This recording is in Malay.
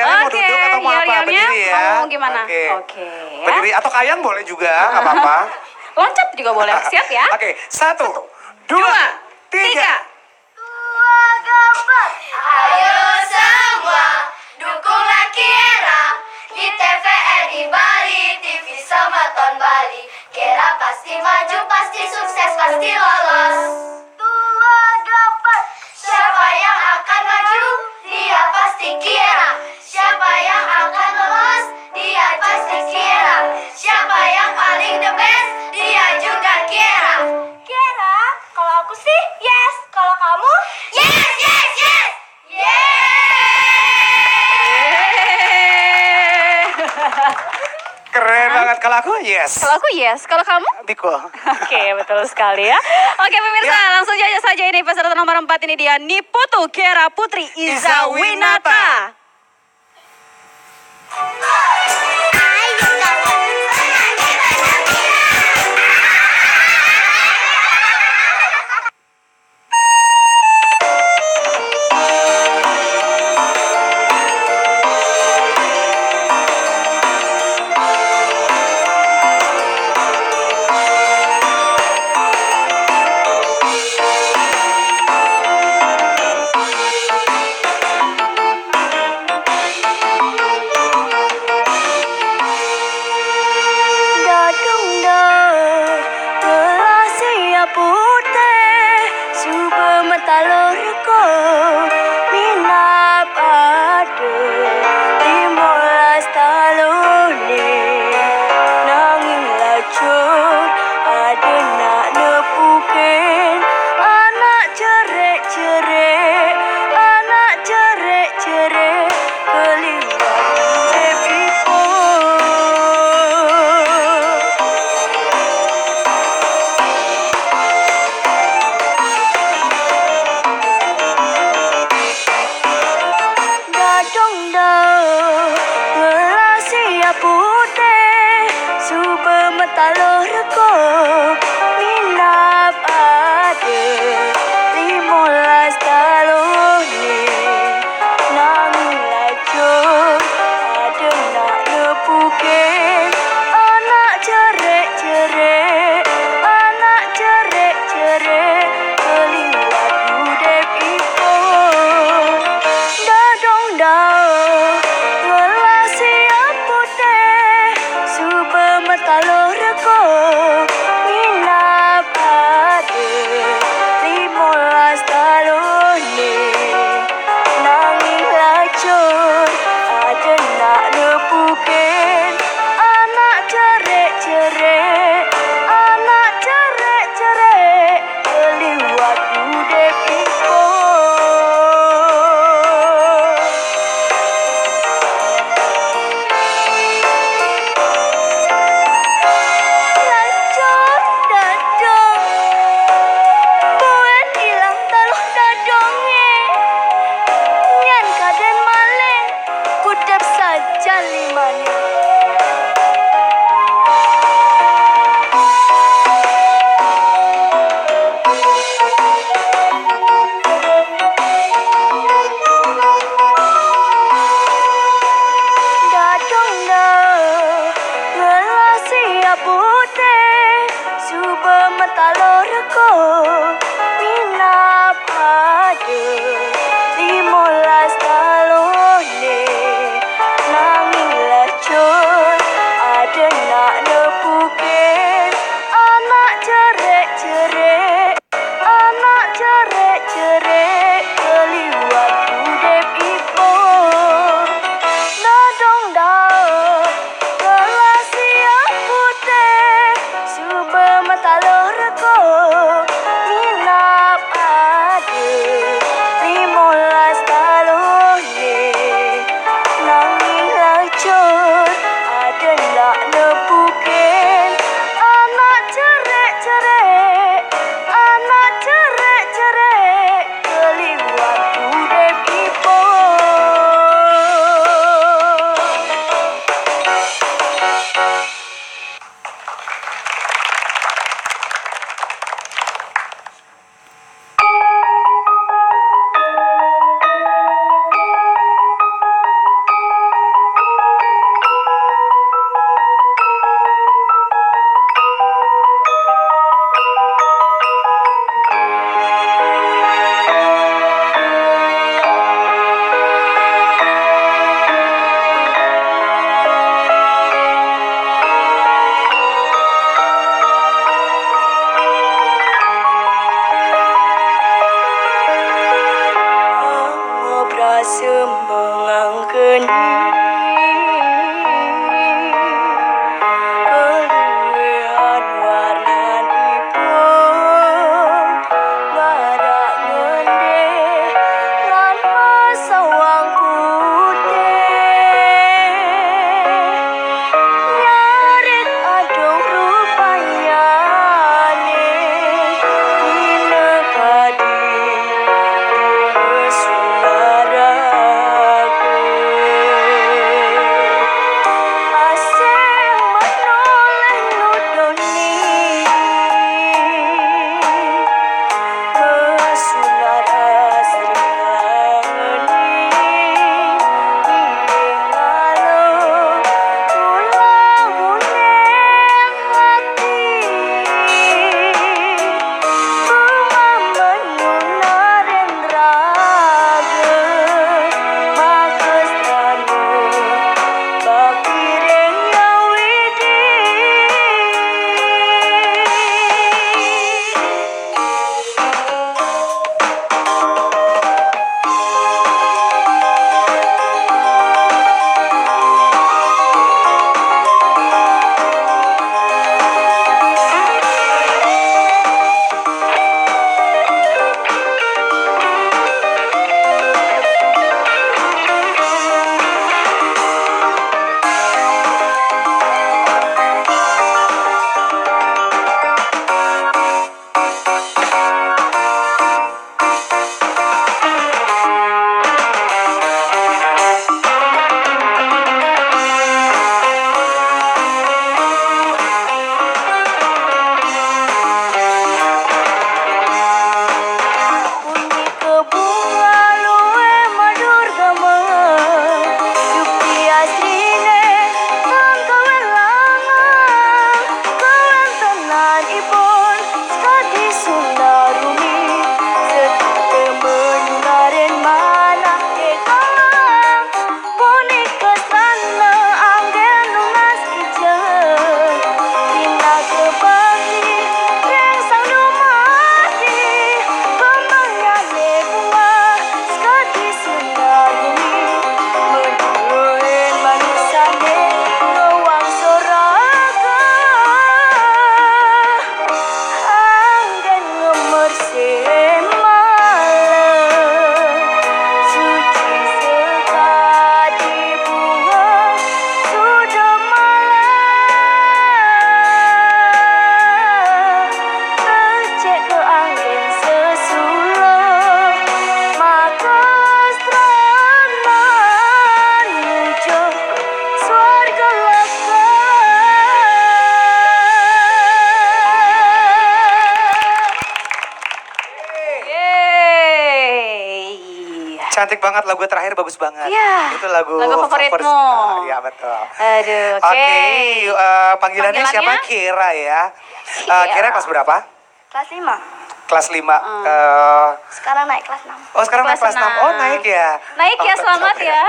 Kalian mau duduk atau mau apa? Berdiri ya? Mau gimana? Oke. Berdiri atau kayang boleh juga, nggak apa-apa. Loncat juga boleh. Siap ya? Oke, 1, 2, 3. Tua gambar. Ayo semua dukunglah Kera di TVRI di Bali, TV sama Ton Bali. Kera pasti maju, pasti sukses, pasti lolos. Tua gambar. Siapa yang akan maju? Dia pasti Kera. Siapa yang akan lolos? Dia pasti Kera. Siapa yang paling the best? Dia juga Kera. Kera, kalau aku sih yes, kalau kamu yes, yes, yes, Keren banget. Kalau aku yes. Kalau aku yes, kalau kamu? Biko. Oke, betul sekali ya. Oke pemirsa, langsung saja ini peserta nomor 4 ini dia Niputu Kera Putri Iza Winata. Cantik banget, lagu terakhir bagus banget. Iya. Itu lagu Favoritmu. Iya betul. Aduh, oke. Oke, panggilannya siapa? Panggilannya? Kira ya. Kira. Kira kelas berapa? Kelas 5. Kelas 5. Sekarang naik kelas 6. Oh sekarang naik Kelas kelas 6. Oh naik ya. Naik ya, Oh, selamat oke. ya.